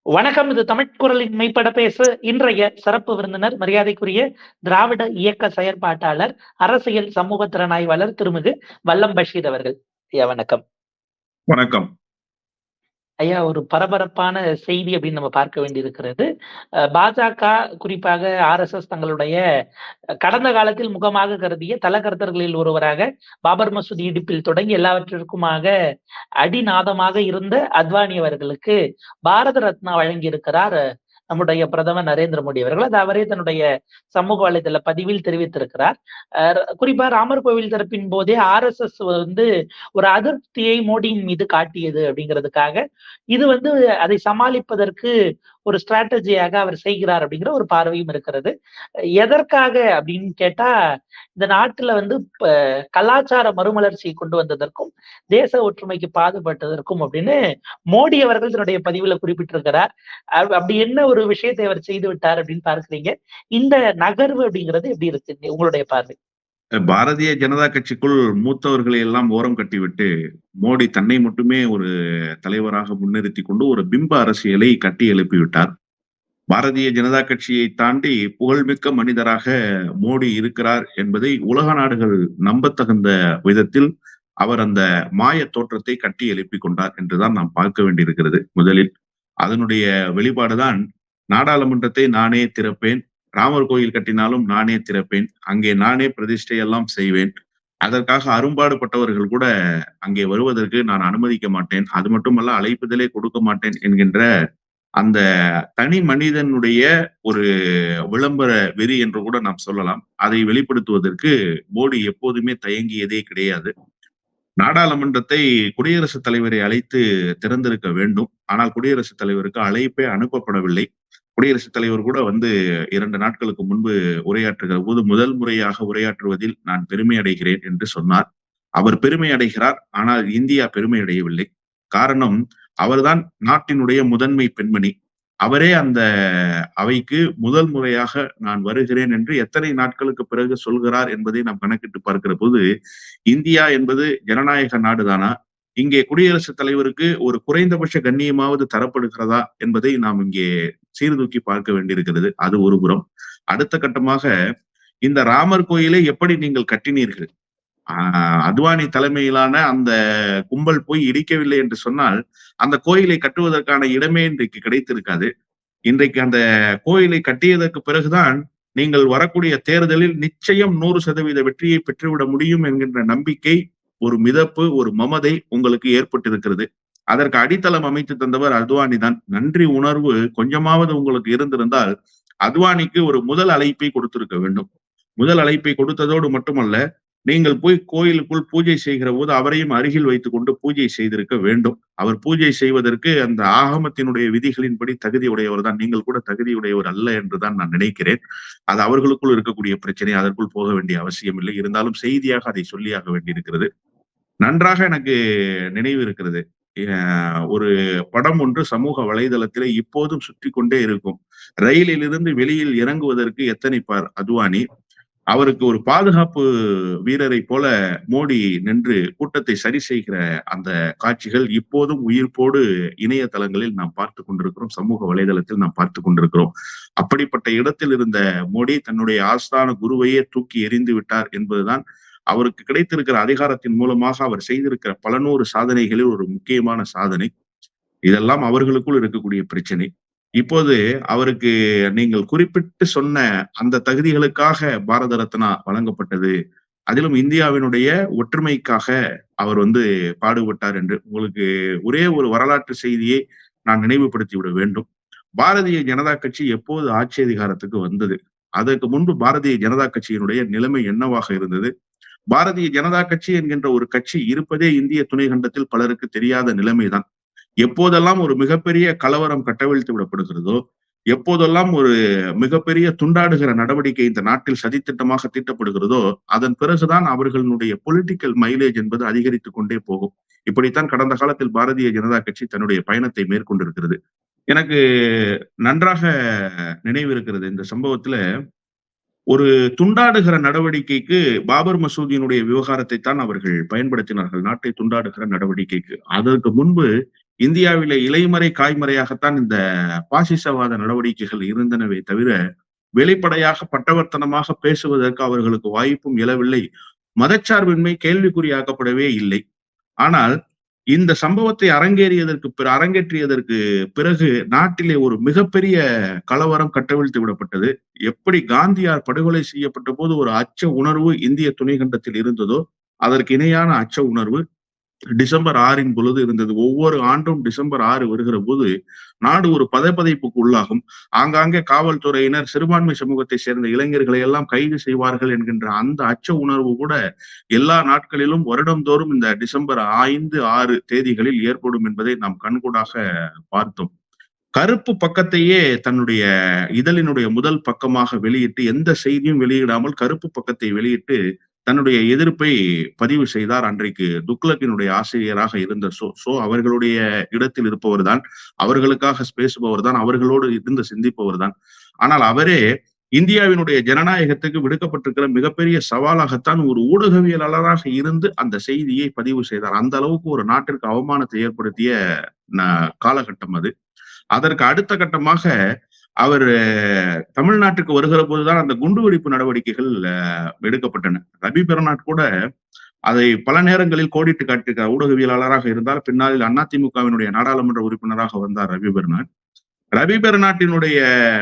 வணக்கம். இது தமிழ்க்குரலின் மெய்ப்பட பேசு. இன்றைய சிறப்பு விருந்தினர் மரியாதைக்குரிய திராவிட இயக்க செயற்பாட்டாளர், அரசியல் சமூக திறனாய்வாளர் திருமிகு வல்லம் பஷீர் அவர்கள். ஐயா வணக்கம். வணக்கம். ஐயா, ஒரு பரபரப்பான செய்தி அப்படின்னு நம்ம பார்க்க வேண்டியிருக்கிறது. பாஜக, குறிப்பாக ஆர்எஸ்எஸ் தங்களுடைய கடந்த காலத்தில் முகமாக கருதிய தலகர்த்தர்களில் ஒருவராக பாபர் மசூதி இடிப்பில் தொடங்கி எல்லாவற்றிற்குமாக அடிநாதமாக இருந்த அத்வானி அவர்களுக்கு பாரத ரத்னா வழங்கியிருக்கிறார் நம்முடைய பிரதமர் நரேந்திர மோடி அவர்கள். அது அவரே தன்னுடைய சமூக வலைதள பதிவில் தெரிவித்திருக்கிறார். குறிப்பா ராமர் கோவில் திறப்பின் போதே ஆர்எஸ்எஸ் ஒரு அதிருப்தியை மோடியின் மீது காட்டியது அப்படிங்கிறதுக்காக இது அதை சமாளிப்பதற்கு ஒரு ஸ்ட்ராட்டஜியாக அவர் செய்கிறார் அப்படிங்கிற ஒரு பார்வையும் இருக்கிறது. எதற்காக அப்படின்னு கேட்டா, இந்த நாட்டுல கலாச்சார மறுமலர்ச்சியை கொண்டு வந்ததற்கும் தேச ஒற்றுமைக்கு பாடுபட்டதற்கும் அப்படின்னு மோடி அவர்கள் தன்னுடைய பதிவுல குறிப்பிட்டிருக்கிறார். அப்படி என்ன ஒரு விஷயத்தை அவர் செய்து விட்டார் அப்படின்னு பார்க்கிறீங்க? இந்த நகர்வு அப்படிங்கிறது எப்படி இருக்கு உங்களுடைய பார்வை? பாரதிய ஜனதா கட்சிக்குள் மூத்தவர்களை எல்லாம் ஓரம் கட்டிவிட்டு மோடி தன்னை மட்டுமே ஒரு தலைவராக முன்னிறுத்தி கொண்டு ஒரு பிம்ப அரசியலை கட்டி எழுப்பிவிட்டார். பாரதிய ஜனதா கட்சியை தாண்டி புகழ்மிக்க மனிதராக மோடி இருக்கிறார் என்பதை உலக நாடுகள் நம்பத்தகுந்த விதத்தில் அவர் அந்த மாய தோற்றத்தை கட்டி எழுப்பி கொண்டார் என்றுதான் நாம் பார்க்க வேண்டியிருக்கிறது. முதலில் அதனுடைய வெளிப்பாடுதான், நாடாளுமன்றத்தை நானே திறப்பேன், ராமர் கோயில் கட்டினாலும் நானே திறப்பேன், அங்கே நானே பிரதிஷ்டை எல்லாம் செய்வேன், அதற்காக அரும்பாடுபட்டவர்கள் கூட அங்கே வருவதற்கு நான் அனுமதிக்க மாட்டேன், அது மட்டுமல்ல அழைப்புதலே கொடுக்க மாட்டேன் என்கின்ற அந்த தனி மனிதனுடைய ஒரு விளம்பர வெறி என்று கூட நாம் சொல்லலாம். அதை வெளிப்படுத்துவதற்கு மோடி எப்போதுமே தயங்கியதே கிடையாது. நாடாளுமன்றத்தை குடியரசுத் தலைவரை அழைத்து திறந்திருக்க வேண்டும். ஆனால் குடியரசுத் தலைவருக்கு அழைப்பே அனுப்பப்படவில்லை. குடியரசுத் தலைவர் கூட 2 நாட்களுக்கு முன்பு உரையாற்றுகிற போது முதல் முறையாக உரையாற்றுவதில் நான் பெருமை அடைகிறேன் என்று சொன்னார். அவர் பெருமை அடைகிறார், ஆனால் இந்தியா பெருமை அடையவில்லை. காரணம், அவர்தான் நாட்டினுடைய முதன்மை பெண்மணி. அவரே அந்த அவைக்கு முதல் முறையாக நான் வருகிறேன் என்று எத்தனை நாட்களுக்கு பிறகு சொல்கிறார் என்பதை நாம் கணக்கிட்டு பார்க்கிற போது, இந்தியா என்பது ஜனநாயக நாடுதானா, இங்கே குடியரசுத் தலைவருக்கு ஒரு குறைந்தபட்ச கண்ணியமாவது தரப்படுகிறதா என்பதை நாம் இங்கே சீர்தூக்கி பார்க்க வேண்டியிருக்கிறது. அது ஒரு புறம். அடுத்த கட்டமாக, இந்த ராமர் கோயிலை எப்படி நீங்கள் கட்டினீர்கள்? அத்வானி தலைமையிலான அந்த கும்பல் போய் இடிக்கவில்லை என்று சொன்னால் அந்த கோயிலை கட்டுவதற்கான இடமே இன்றைக்கு கிடைத்திருக்காது. இன்றைக்கு அந்த கோயிலை கட்டியதற்கு பிறகுதான் நீங்கள் வரக்கூடிய தேர்தலில் நிச்சயம் 100% வெற்றியை பெற்றுவிட முடியும் என்கின்ற நம்பிக்கை, ஒரு மிதப்பு, ஒரு மமதை உங்களுக்கு ஏற்பட்டிருக்கிறது. அதற்கு அடித்தளம் அமைத்து தந்தவர் அத்வானி தான். நன்றி உணர்வு கொஞ்சமாவது உங்களுக்கு இருந்திருந்தால் அத்வானிக்கு ஒரு முதல் அழைப்பை கொடுத்திருக்க வேண்டும். முதல் அழைப்பை கொடுத்ததோடு மட்டுமல்ல, நீங்கள் போய் கோயிலுக்குள் பூஜை செய்கிற போது அவரையும் அருகில் வைத்துக் கொண்டு பூஜை செய்திருக்க வேண்டும். அவர் பூஜை செய்வதற்கு அந்த ஆகமத்தினுடைய விதிகளின்படி தகுதி உடையவர் தான். நீங்கள் கூட தகுதியுடையவர் அல்ல என்றுதான் நான் நினைக்கிறேன். அது அவர்களுக்குள் இருக்கக்கூடிய பிரச்சனை, அதற்குள் போக வேண்டிய அவசியம் இல்லை. இருந்தாலும் செய்தியாக அதை சொல்லியாக வேண்டியிருக்கிறது. நன்றாக எனக்கு நினைவு இருக்கிறது. ஒரு படம் ஒன்று சமூக வலைதளத்திலே இப்போதும் சுற்றி கொண்டே இருக்கும். ரயிலிலிருந்து வெளியில் இறங்குவதற்கு எத்தனைப்பார் அத்வானி. அவருக்கு ஒரு பாதுகாப்பு வீரரை போல மோடி நின்று கூட்டத்தை சரி செய்கிற அந்த காட்சிகள் இப்போதும் உயிர்ப்போடு இணையதளங்களில் நாம் பார்த்து கொண்டிருக்கிறோம், சமூக வலைதளத்தில் நாம் பார்த்து கொண்டிருக்கிறோம். அப்படிப்பட்ட இடத்தில் இருந்த மோடி தன்னுடைய ஆஸ்தான குருவையே தூக்கி எறிந்து விட்டார் என்பதுதான் அவருக்கு கிடைத்திருக்கிற அதிகாரத்தின் மூலமாக அவர் செய்திருக்கிற பல நூறு சாதனைகளில் ஒரு முக்கியமான சாதனை. இதெல்லாம் அவர்களுக்குள் இருக்கக்கூடிய பிரச்சனை. இப்போது அவருக்கு நீங்கள் குறிப்பிட்டு சொன்ன அந்த தகுதிகளுக்காக பாரத ரத்னா வழங்கப்பட்டது, அதிலும் இந்தியாவினுடைய ஒற்றுமைக்காக அவர் பாடுபட்டார் என்று உங்களுக்கு ஒரே ஒரு வரலாற்று செய்தியை நான் நினைவுபடுத்தி விட வேண்டும். பாரதிய ஜனதா கட்சி எப்போது ஆட்சி அதிகாரத்துக்கு வந்தது? அதற்கு முன்பு பாரதிய ஜனதா கட்சியினுடைய நிலைமை என்னவாக இருந்தது? பாரதிய ஜனதா கட்சி என்கின்ற ஒரு கட்சி இருப்பதே இந்திய துணைக்கண்டத்தில் பலருக்கு தெரியாத நிலைமைதான். எப்போதெல்லாம் ஒரு மிகப்பெரிய கலவரம் கட்டவிழ்த்து விடப்படுகிறதோ, எப்போதெல்லாம் ஒரு மிகப்பெரிய துண்டாடுகிற நடவடிக்கை இந்த நாட்டில் சதித்திட்டமாக தீட்டப்படுகிறதோ, அதன் பிறகுதான் அவர்களுடைய பொலிட்டிக்கல் மைலேஜ் என்பது அதிகரித்துக் கொண்டே போகும். இப்படித்தான் கடந்த காலத்தில் பாரதிய ஜனதா கட்சி தன்னுடைய பயணத்தை மேற்கொண்டிருக்கிறது. எனக்கு நன்றாக நினைவு இருக்கிறது. இந்த சம்பவத்துல ஒரு துண்டாடுகிற நடவடிக்கைக்கு பாபர் மசூதியினுடைய விவகாரத்தை தான் அவர்கள் பயன்படுத்தினார்கள், நாட்டை துண்டாடுகிற நடவடிக்கைக்கு. அதற்கு முன்பு இந்தியாவிலே இலைமறை காய்மறையாகத்தான் இந்த பாசிசவாத நடவடிக்கைகள் இருந்தனவே தவிர வெளிப்படையாக பட்டவர்த்தனமாக பேசுவதற்கு அவர்களுக்கு வாய்ப்பும் இயலவில்லை. மதச்சார்பின்மை கேள்விக்குறியாக்கப்படவே இல்லை. ஆனால் இந்த சம்பவத்தை அரங்கேற்றியதற்கு பிறகு நாட்டிலே ஒரு மிகப்பெரிய கலவரம் கட்டவிழ்த்து விடப்பட்டது. எப்படி காந்தியார் படுகொலை செய்யப்பட்ட போது ஒரு அச்ச உணர்வு இந்திய துணைக்கண்டத்தில் இருந்ததோ அதற்கு இணையான அச்ச உணர்வு டிசம்பர் 6 பொழுது இருந்தது. ஒவ்வொரு ஆண்டும் டிசம்பர் 6 வருகிற போது நாடு ஒரு பதைப்பதைப்புக்கு உள்ளாகும். ஆங்காங்கே காவல்துறையினர் சிறுபான்மை சமூகத்தை சேர்ந்த இளைஞர்களை எல்லாம் கைது செய்வார்கள் என்கின்ற அந்த அச்ச உணர்வு கூட எல்லா நாட்களிலும் வருடந்தோறும் இந்த டிசம்பர் 5, 6 தேதிகளில் ஏற்படும் என்பதை நாம் கண்கூடாக பார்த்தோம். கருப்பு பக்கத்தையே தன்னுடைய இதழினுடைய முதல் பக்கமாக வெளியிட்டு எந்த செய்தியும் வெளியிடாமல் கருப்பு பக்கத்தை வெளியிட்டு தன்னுடைய எதிர்ப்பை பதிவு செய்தார் அன்றைக்கு துக்ளக்கினுடைய ஆசிரியராக இருந்த சோ அவர்களுடைய இடத்தில் இருப்பவர் தான், அவர்களுக்காக பேசுபவர் தான், அவர்களோடு இருந்து சிந்திப்பவர் தான். ஆனால் அவரே இந்தியாவினுடைய ஜனநாயகத்துக்கு விடுக்கப்பட்டிருக்கிற மிகப்பெரிய சவாலாகத்தான் ஒரு ஊடகவியலாளராக இருந்து அந்த செய்தியை பதிவு செய்தார். அந்த அளவுக்கு ஒரு நாட்டிற்கு அவமானத்தை ஏற்படுத்திய காலகட்டம் அது. அதற்கு அடுத்த கட்டமாக அவர் தமிழ்நாட்டுக்கு வருகிற போதுதான் அந்த குண்டுவெடிப்பு நடவடிக்கைகள் எடுக்கப்பட்டன. ரவி பெர்னாட் கூட அதை பல நேரங்களில் கோடிட்டு காட்டியிருக்க ஊடகவியலாளராக இருந்தால் பின்னாளில் அதிமுகவினுடைய நாடாளுமன்ற உறுப்பினராக வந்தார் ரவி பெர்னாட். ரவி பெர்னாட்டினுடைய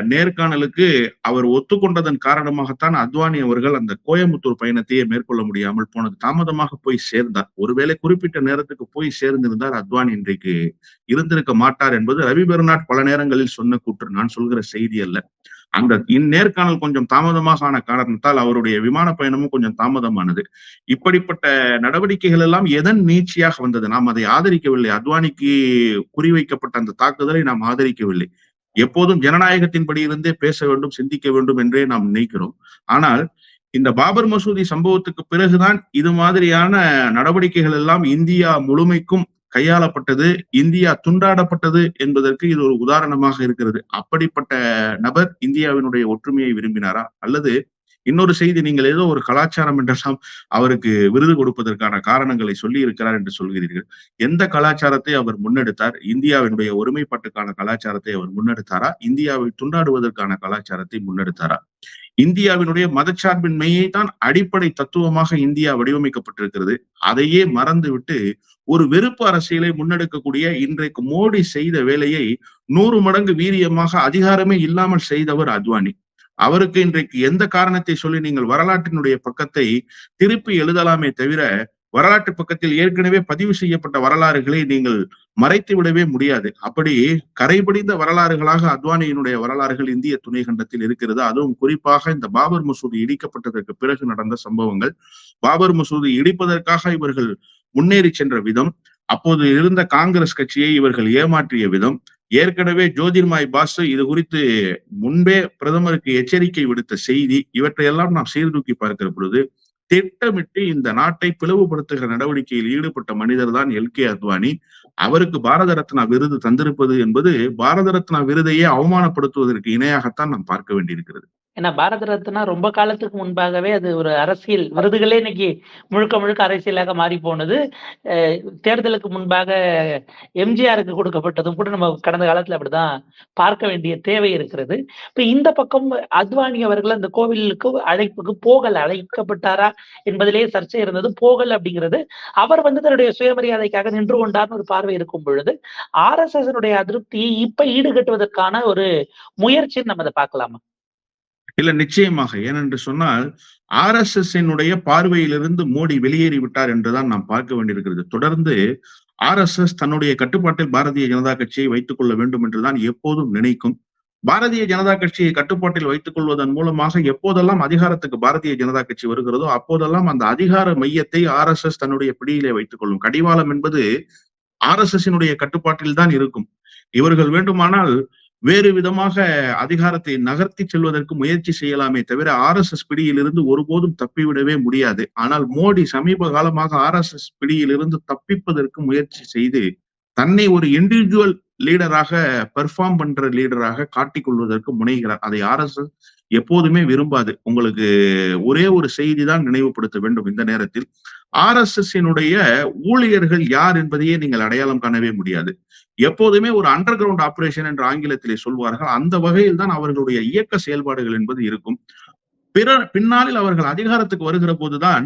நேர்காணலுக்கு அவர் ஒத்துக்கொண்டதன் காரணமாகத்தான் அத்வானி அவர்கள் அந்த கோயம்புத்தூர் பயணத்தையே மேற்கொள்ள முடியாமல் போனது. தாமதமாக போய் சேர்ந்தார். ஒருவேளை குறிப்பிட்ட நேரத்துக்கு போய் சேர்ந்திருந்தார் அத்வானி இன்றைக்கு இருந்திருக்க மாட்டார் என்பது ரவி பெர்னாட் பல நேரங்களில் சொன்ன கூற்று, நான் சொல்கிற செய்தி அல்ல. அந்த இந்நேர்காணல் கொஞ்சம் தாமதமாக ஆன காரணத்தால் அவருடைய விமான பயணமும் கொஞ்சம் தாமதமானது. இப்படிப்பட்ட நடவடிக்கைகள் எல்லாம் எதன் நீட்சியாக வந்தது? நாம் அதை ஆதரிக்கவில்லை. அத்வானிக்கு குறிவைக்கப்பட்ட அந்த தாக்குதலை நாம் ஆதரிக்கவில்லை. எப்போதும் ஜனநாயகத்தின்படி இருந்தே பேச வேண்டும், சிந்திக்க வேண்டும் என்றே நாம் நினைக்கிறோம். ஆனால் இந்த பாபர் மசூதி சம்பவத்துக்கு பிறகுதான் இது மாதிரியான நடவடிக்கைகள் எல்லாம் இந்தியா முழுமைக்கும் கையாளப்பட்டது, இந்தியா துண்டாடப்பட்டது என்பதற்கு இது ஒரு உதாரணமாக இருக்கிறது. அப்படிப்பட்ட நபர் இந்தியாவினுடைய ஒற்றுமையை விரும்பினாரா? அல்லது இன்னொரு செய்தி, நீங்கள் ஏதோ ஒரு கலாச்சாரம் என்றெல்லாம் அவருக்கு விருது கொடுப்பதற்கான காரணங்களை சொல்லி இருக்கிறார் என்று சொல்கிறீர்கள். எந்த கலாச்சாரத்தை அவர் முன்னெடுத்தார்? இந்தியாவினுடைய ஒருமைப்பாட்டுக்கான கலாச்சாரத்தை அவர் முன்னெடுத்தாரா? இந்தியாவை துண்டாடுவதற்கான கலாச்சாரத்தை முன்னெடுத்தாரா? இந்தியாவினுடைய மதச்சார்பின்மையை தான் அடிப்படை தத்துவமாக இந்தியா வடிவமைக்கப்பட்டிருக்கிறது. அதையே மறந்துவிட்டு ஒரு வெறுப்பு அரசியலை முன்னெடுக்கக்கூடிய இன்றைக்கு மோடி செய்த வேலையை 100 மடங்கு வீரியமாக அதிகாரமே இல்லாமல் செய்தவர் அத்வானி. அவருக்கு இன்றைக்கு எந்த காரணத்தை சொல்லி நீங்கள் வரலாற்றினுடைய பக்கத்தை திருப்பி எழுதலாமே தவிர வரலாற்று பக்கத்தில் ஏற்கனவே பதிவு செய்யப்பட்ட வரலாறுகளை நீங்கள் மறைத்து விடவே முடியாது. அப்படி கரைபடிந்த வரலாறுகளாக அத்வானியினுடைய வரலாறுகள் இந்திய துணை கண்டத்தில் இருக்கிறது. அதுவும் குறிப்பாக இந்த பாபர் மசூதி இடிக்கப்பட்டதற்கு பிறகு நடந்த சம்பவங்கள், பாபர் மசூதி இடிப்பதற்காக இவர்கள் முன்னேறி சென்ற விதம், அப்போது இருந்த காங்கிரஸ் கட்சியை இவர்கள் ஏமாற்றிய விதம், ஏற்கனவே ஜோதிர்மாய் பாசு இது குறித்து முன்பே பிரதமருக்கு எச்சரிக்கை விடுத்த செய்தி, இவற்றையெல்லாம் நாம் சீர்தூக்கி பார்க்கிற பொழுது திட்டமிட்டு இந்த நாட்டை பிளவுபடுத்துகிற நடவடிக்கையில் ஈடுபட்ட மனிதர் தான் எல்.கே. அத்வானி. அவருக்கு பாரத ரத்னா விருது தந்திருப்பது என்பது பாரத ரத்னா விருதையே அவமானப்படுத்துவதற்கு இணையாகத்தான் நாம் பார்க்க வேண்டியிருக்கிறது. ஏன்னா பாரத ரத்னா ரொம்ப காலத்துக்கு முன்பாகவே அது ஒரு அரசியல் விருதுகளே இன்னைக்கு முழுக்க முழுக்க அரசியலாக மாறி போனது. தேர்தலுக்கு முன்பாக எம்ஜிஆருக்கு கொடுக்கப்பட்டதும் கூட நம்ம கடந்த காலத்துல அப்படிதான் பார்க்க வேண்டிய தேவை இருக்கிறது. இப்ப இந்த பக்கம் அத்வானி அவர்கள் அந்த கோவிலுக்கு அழைப்புக்கு அழைக்கப்பட்டாரா என்பதிலே சர்ச்சை இருந்தது. போகல் அப்படிங்கிறது அவர் தன்னுடைய சுயமரியாதைக்காக நின்று கொண்டார்னு ஒரு பார்வை இருக்கும் பொழுது RSS அதிருப்தியை இப்ப ஈடுகட்டுவதற்கான ஒரு முயற்சின்னு நம்ம அதை பார்க்கலாமா? இல்ல, நிச்சயமாக. ஏனென்று சொன்னால் RSS பார்வையிலிருந்து மோடி வெளியேறி விட்டார் என்றுதான் நாம் பார்க்க வேண்டியிருக்கிறது. தொடர்ந்து RSS தன்னுடைய கட்டுப்பாட்டில் பாரதிய ஜனதா கட்சியை வைத்துக் கொள்ள வேண்டும் என்றுதான் எப்போதும் நினைக்கும். பாரதிய ஜனதா கட்சியை கட்டுப்பாட்டில் வைத்துக் கொள்வதன் மூலமாக எப்போதெல்லாம் அதிகாரத்துக்கு பாரதிய ஜனதா கட்சி வருகிறதோ அப்போதெல்லாம் அந்த அதிகார மையத்தை RSS தன்னுடைய பிடியிலே வைத்துக் கொள்ளும். கடிவாளம் என்பது RSS கட்டுப்பாட்டில் தான் இருக்கும். இவர்கள் வேண்டுமானால் வேறு விதமாக அதிகாரத்தை நகர்த்தி செல்வதற்கு முயற்சி செய்யலாமே தவிர RSS பிடியிலிருந்து ஒருபோதும் தப்பிவிடவே முடியாது. ஆனால் மோடி சமீப காலமாக RSS பிடியிலிருந்து தப்பிப்பதற்கு முயற்சி செய்து தன்னை ஒரு இண்டிவிஜுவல் லீடராக பெர்ஃபார்ம் பண்ற லீடராக காட்டிக் கொள்வதற்கு முனைகிறார். அதை RSS எப்போதுமே விரும்பாது. உங்களுக்கு ஒரே ஒரு செய்தி தான் நினைவுபடுத்த வேண்டும் இந்த நேரத்தில். RSS-இனுடைய ஊழியர்கள் யார் என்பதையே நீங்கள் அடையாளம் காணவே முடியாது. எப்போதுமே ஒரு அண்டர் கிரவுண்ட் ஆபரேஷன் என்று ஆங்கிலத்திலே சொல்வார்கள். அந்த வகையில் தான் அவர்களுடைய இயக்க செயல்பாடுகள் என்பது இருக்கும். பின்னாளில் அவர்கள் அதிகாரத்துக்கு வருகிற போதுதான்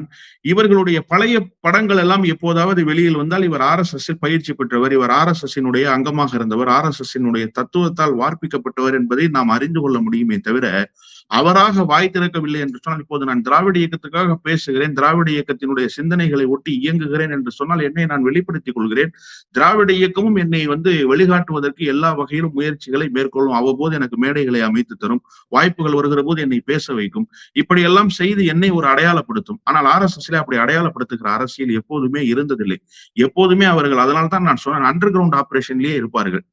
இவர்களுடைய பழைய படங்கள் எல்லாம் எப்போதாவது வெளியில் வந்தால் இவர் RSS-இல் பயிற்சி பெற்றவர், இவர் RSS-இனுடைய அங்கமாக இருந்தவர், RSS-இனுடைய தத்துவத்தால் வார்ப்பிக்கப்பட்டவர் என்பதை நாம் அறிந்து கொள்ள முடியுமே தவிர, அவராக வாய் திறக்கவில்லை என்று சொன்னால், இப்போது நான் திராவிட இயக்கத்துக்காக பேசுகிறேன், திராவிட இயக்கத்தினுடைய சிந்தனைகளை ஒட்டி இயங்குகிறேன் என்று சொன்னால் என்னை நான் வெளிப்படுத்திக் கொள்கிறேன். திராவிட இயக்கமும் என்னை வெளிக்காட்டுவதற்கு எல்லா வகையிலும் முயற்சிகளை மேற்கொள்ளும். அவ்வப்போது எனக்கு மேடைகளை அமைத்து தரும், வாய்ப்புகள் வருகிற போது என்னை பேச வைக்கும். இப்படியெல்லாம் செய்து என்னை ஒரு அடையாளப்படுத்தும். ஆனால் RSS-ல அப்படி அடையாளப்படுத்துகிற அரசியல் எப்போதுமே இருந்ததில்லை. எப்போதுமே அவர்கள், அதனால்தான் நான் சொன்னேன், அண்டர் கிரவுண்ட் ஆபரேஷன்லயே இருப்பார்கள்.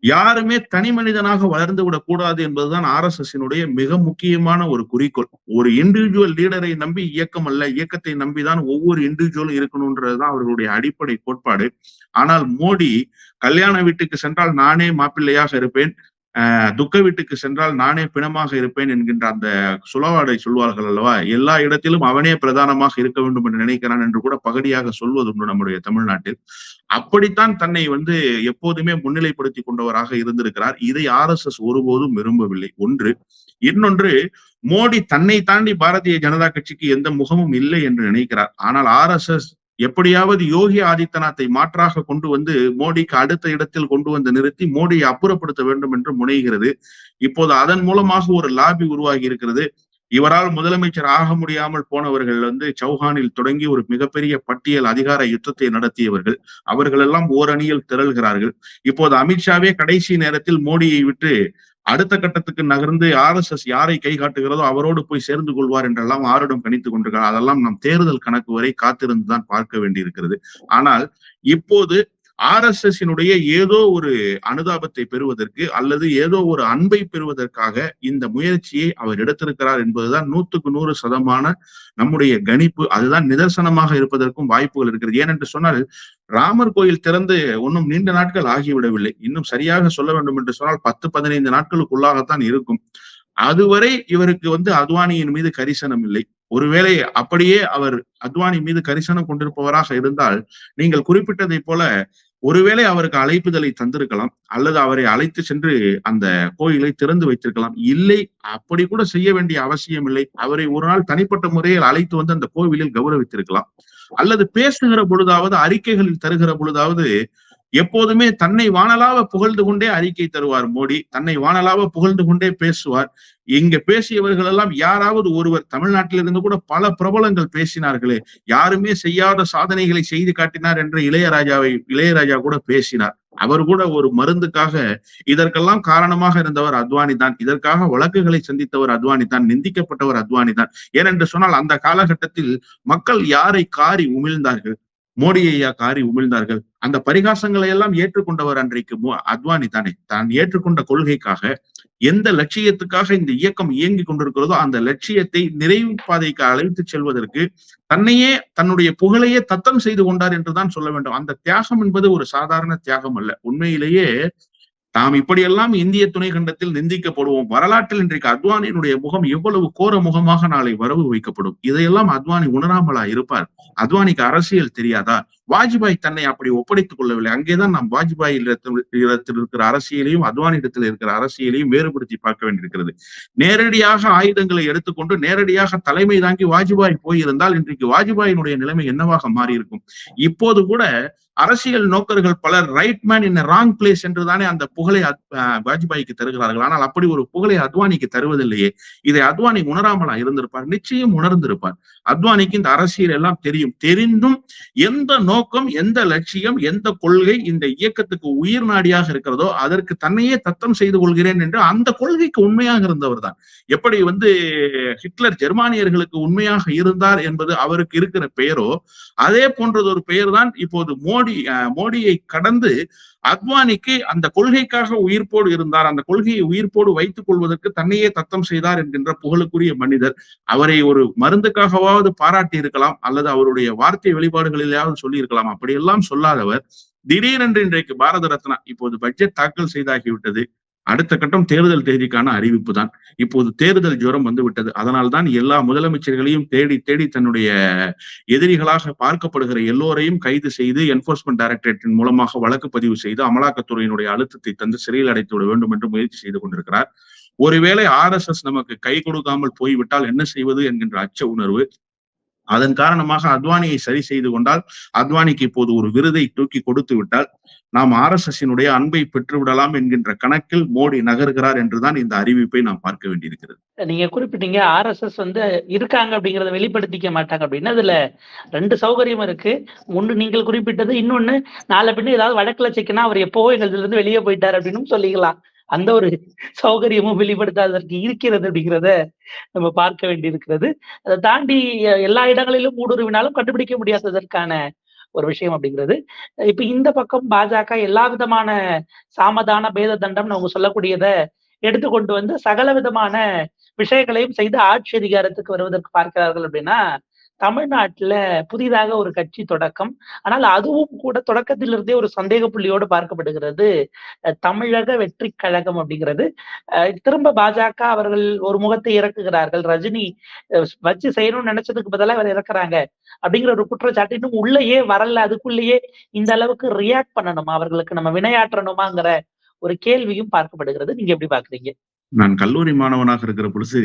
யாருமே தனி மனிதனாக வளர்ந்து விடக் கூடாது என்பதுதான் RSS-இனுடைய மிக முக்கியமான ஒரு குறிக்கோள். ஒரு இண்டிவிஜுவல் லீடரை நம்பி இயக்கம் அல்ல, இயக்கத்தை நம்பிதான் ஒவ்வொரு இண்டிவிஜுவலும் இருக்கணும்ன்றதுதான் அவர்களுடைய அடிப்படை கோட்பாடு. ஆனால் மோடி கல்யாண வீட்டுக்கு சென்றால் நானே மாப்பிள்ளையாக இருப்பேன், துக்க வீட்டுக்கு சென்றால் நானே பிணமாக இருப்பேன் என்கின்ற அந்த சுலவாடை சொல்வார்கள் அல்லவா, எல்லா இடத்திலும் அவனே பிரதானமாக இருக்க வேண்டும் என்று நினைக்கிறான் என்று கூட பகடியாக சொல்வதுண்டு நம்முடைய தமிழ்நாட்டில். அப்படித்தான் தன்னை எப்போதுமே முன்னிலைப்படுத்தி கொண்டவராக இருந்திருக்கிறார். இதை RSS ஒருபோதும் விரும்பவில்லை. ஒன்று. இன்னொன்று, மோடி தன்னை தாண்டி பாரதிய ஜனதா கட்சிக்கு எந்த முகமும் இல்லை என்று நினைக்கிறார். ஆனால் RSS எப்படியாவது யோகி ஆதித்யநாத்தை மாற்றாக கொண்டு மோடிக்கு அடுத்த இடத்தில் கொண்டு நிறுத்தி மோடியை அப்புறப்படுத்த வேண்டும் என்று முனைகிறது. இப்போது அதன் மூலமாக ஒரு லாபி உருவாகி இருக்கிறது. இவரால் முதலமைச்சர் ஆக முடியாமல் போனவர்கள் சௌஹானில் தொடங்கி ஒரு மிகப்பெரிய பட்டியல் அதிகார யுத்தத்தை நடத்தியவர்கள், அவர்கள் எல்லாம் ஓரணியில் திரள்கிறார்கள். இப்போது அமித்ஷாவே கடைசி நேரத்தில் மோடியை விட்டு அடுத்த கட்டத்துக்கு நகர்ந்து RSS யாரை கை காட்டுகிறதோ அவரோடு போய் சேர்ந்து கொள்வார் என்றெல்லாம் ஆருடம் கணித்துக் கொண்டிருக்கிறார். அதெல்லாம் நம் தேர்தல் கணக்கு வரை காத்திருந்துதான் பார்க்க வேண்டியிருக்கிறது. ஆனால் இப்போது RSS-இனுடைய ஏதோ ஒரு அனுதாபத்தை பெறுவதற்கு அல்லது ஏதோ ஒரு அன்பை பெறுவதற்காக இந்த முயற்சியை அவர் எடுத்திருக்கிறார் என்பதுதான் 100% நம்முடைய கணிப்பு. அதுதான் நிதர்சனமாக இருப்பதற்கும் வாய்ப்புகள் இருக்கிறது. ஏனென்று சொன்னால், ராமர் கோயில் திறந்து ஒன்றும் நீண்ட நாட்கள் ஆகிவிடவில்லை. இன்னும் சரியாக சொல்ல வேண்டும் என்று சொன்னால் 10-15 நாட்களுக்குள்ளாகத்தான் இருக்கும். அதுவரை இவருக்கு அத்வானியின் மீது கரிசனம் இல்லை. ஒருவேளை அப்படியே அவர் அத்வானி மீது கரிசனம் கொண்டிருப்பவராக இருந்தால், நீங்கள் குறிப்பிட்டதை போல ஒருவேளை அவருக்கு அழைப்புதலை தந்திருக்கலாம், அல்லது அவரை அழைத்து சென்று அந்த கோயிலை திறந்து வைத்திருக்கலாம். இல்லை, அப்படி கூட செய்ய வேண்டிய அவசியம் இல்லை. அவரை ஒரு நாள் தனிப்பட்ட முறையில் அழைத்து அந்த கோவிலில் கௌரவித்திருக்கலாம். அல்லது பேசுகிற பொழுதாவது, அறிக்கைகளில் தருகிற பொழுதாவது, எப்போதுமே தன்னை வானலாவ புகழ்ந்து கொண்டே அறிக்கை தருவார் மோடி, தன்னை வானலாவ புகழ்ந்து கொண்டே பேசுவார். இங்க பேசியவர்கள் எல்லாம் யாராவது ஒருவர், தமிழ்நாட்டிலிருந்து கூட பல பிரபலங்கள் பேசினார்களே, யாருமே செய்யாத சாதனைகளை செய்து காட்டினார் என்று இளையராஜா கூட பேசினார். அவர் கூட ஒரு மருந்துக்காக இதற்கெல்லாம் காரணமாக இருந்தவர் அத்வானி தான், இதற்காக வழக்குகளை சந்தித்தவர் அத்வானி தான், நிந்திக்கப்பட்டவர் அத்வானி தான். ஏனென்று சொன்னால், அந்த காலகட்டத்தில் மக்கள் யாரை காரி உமிழ்ந்தார்கள்? மோடி ஐயா காரி உமிழ்ந்தார்கள். அந்த பரிகாசங்களை எல்லாம் ஏற்றுக்கொண்டவர் அன்றைக்கு அத்வானி தானே. தான் ஏற்றுக்கொண்ட கொள்கைக்காக, எந்த லட்சியத்துக்காக இந்த இயக்கம் இயங்கி கொண்டிருக்கிறதோ அந்த லட்சியத்தை நிறைவு பாதைக்கு அழைத்து செல்வதற்கு தன்னையே, தன்னுடைய புகழையே தத்தம் செய்து கொண்டார் என்றுதான் சொல்ல வேண்டும். அந்த தியாகம் என்பது ஒரு சாதாரண தியாகம் அல்ல. உண்மையிலேயே தாம் இப்படியெல்லாம் இந்திய துணை கண்டத்தில் நிந்திக்கப்படுவோம். வரலாற்றில் இன்றைக்கு அத்வானியினுடைய முகம் எவ்வளவு கோர முகமாக நாளை வரவு வைக்கப்படும். இதையெல்லாம் அத்வானி உணராமலா இருப்பார்? அத்வானிக்கு அரசியல் தெரியாதா? வாஜ்பாய் தன்னை அப்படி ஒப்படைத்துக் கொள்ளவில்லை. அங்கேதான் நாம் வாஜ்பாய் இடத்தில் இருக்கிற அரசியலையும் அத்வானி இடத்தில் இருக்கிற அரசியலையும் வேறுபடுத்தி பார்க்க வேண்டியிருக்கிறது. நேரடியாக ஆயுதங்களை எடுத்துக்கொண்டு நேரடியாக தலைமை தாங்கி வாஜ்பாய் போயிருந்தால் இன்றைக்கு வாஜ்பாயினுடைய நிலைமை என்னவாக மாறி இருக்கும்? இப்போது கூட அரசியல் நோக்கர்கள் பலர் right man in wrong place என்றுதானே அந்த புகழை வாஜ்பாய்க்கு தருகிறார்கள். ஆனால் அப்படி ஒரு புகழை அத்வானிக்கு தருவதில்லையே. இதை அத்வானி உணராமலா இருந்திருப்பார்? நிச்சயம் உணர்ந்திருப்பார். அத்வானிக்கு இந்த அரசியல் எல்லாம் தெரியும். தெரிந்தும் எந்த நோக்கம், எந்த லட்சியம், எந்த கொள்கை இந்த இயக்கத்துக்கு உயிர் நாடியாக இருக்கிறதோ அதற்கு தன்னையே தத்தம் செய்து கொள்கிறேன் என்று அந்த கொள்கைக்கு உண்மையாக இருந்தவர் தான். எப்படி ஹிட்லர் ஜெர்மானியர்களுக்கு உண்மையாக இருந்தார் என்பது அவருக்கு இருக்கிற பெயரோ, அதே போன்றது ஒரு பெயர் தான் இப்போது மோடியை கடந்து அத்வானிக்கு அந்த கொள்கைக்காக உயிர்ப்போடு இருந்தார், அந்த கொள்கையை உயிர்ப்போடு வைத்துக் கொள்வதற்கு தன்னையே தத்தம் செய்தார் என்கின்ற புகழுக்குரிய மனிதர். அவரை ஒரு மருந்துக்காகவாவது பாராட்டி இருக்கலாம், அல்லது அவருடைய வார்த்தை வெளிப்பாடுகளிலாவது சொல்லி இருக்கலாம். அப்படியெல்லாம் சொல்லாதவர் திடீரென்று இன்றைக்கு பாரத ரத்னா, இப்போது பட்ஜெட் தாக்கல் செய்தாகிவிட்டது, அடுத்த கட்டம் தேர்தல் தேதிக்கான அறிவிப்பு தான். இப்போது தேர்தல் ஜுரம் வந்து விட்டது. அதனால்தான் எல்லா முதலமைச்சர்களையும் தேடி தேடி தன்னுடைய எதிரிகளாக பார்க்கப்படுகிற எல்லோரையும் கைது செய்து என்போர்ஸ்மென்ட் டைரக்டரேட்டின் மூலமாக வழக்கு பதிவு செய்து அமலாக்கத்துறையினுடைய அழுத்தத்தை தந்து சிறையில் அடைத்து விட வேண்டும் என்று முயற்சி செய்து கொண்டிருக்கிறார். ஒருவேளை RSS நமக்கு கை கொடுக்காமல் போய்விட்டால் என்ன செய்வது என்கின்ற அச்ச உணர்வு. அதன் காரணமாக அத்வானியை சரி செய்து கொண்டால், அத்வானிக்கு இப்போது ஒரு விருதை தூக்கி கொடுத்து விட்டால் நாம் RSSனுடைய அன்பை பெற்று விடலாம் என்கின்ற கணக்கில் மோடி நகர்கிறார் என்றுதான் இந்த அறிவிப்பை நாம் பார்க்க வேண்டியிருக்கிறது. நீங்க குறிப்பிட்டீங்க RSS இருக்காங்க அப்படிங்கறத வெளிப்படுத்திக்க மாட்டாங்க அப்படின்னு. அதுல 2 சௌகரியம் இருக்கு. ஒண்ணு நீங்கள் குறிப்பிட்டது, இன்னொன்னு நாளை பின்ன ஏதாவது வழக்குல சிக்கினா அவர் எப்பவோ எங்கள்ல இருந்து வெளியே போயிட்டார் அப்படின்னு சொல்லிக்கலாம். அந்த ஒரு சௌகரியமும் வெளிப்படுத்தாததற்கு இருக்கிறது அப்படிங்கிறத நம்ம பார்க்க வேண்டியிருக்கிறது. அதை தாண்டி எல்லா இடங்களிலும் ஊடுருவினாலும் கண்டுபிடிக்க முடியாததற்கான ஒரு விஷயம் அப்படிங்கிறது. இப்ப இந்த பக்கம் பாஜக எல்லா விதமான சாமதான பேத தண்டம் அவங்க சொல்லக்கூடியதை எடுத்துக்கொண்டு சகல விதமான விஷயங்களையும் செய்து ஆட்சி அதிகாரத்துக்கு வருவதற்கு பார்க்கிறார்கள் அப்படின்னா, தமிழ்நாட்டுல புதிதாக ஒரு கட்சி தொடக்கம். ஆனால் அதுவும் கூட தொடக்கத்திலிருந்தே ஒரு சந்தேக புள்ளியோடு பார்க்கப்படுகிறது. தமிழக வெற்றி கழகம் அப்படிங்கிறது. திரும்ப பாஜக அவர்கள் ஒரு முகத்தை இறக்குகிறார்கள். ரஜினி வச்சு செய்யணும்னு நினைச்சதுக்கு பதிலா இவர் இறக்குறாங்க அப்படிங்கிற ஒரு குற்றச்சாட்டு இன்னும் உள்ளேயே வரல. அதுக்குள்ளேயே இந்த அளவுக்கு ரியாக்ட் பண்ணணுமா, அவர்களுக்கு நம்ம வினையாற்றணுமாங்கிற ஒரு கேள்வியும் பார்க்கப்படுகிறது. நீங்க எப்படி பாக்குறீங்க? நான் கல்லூரி மாணவனாக இருக்கிற பொழுது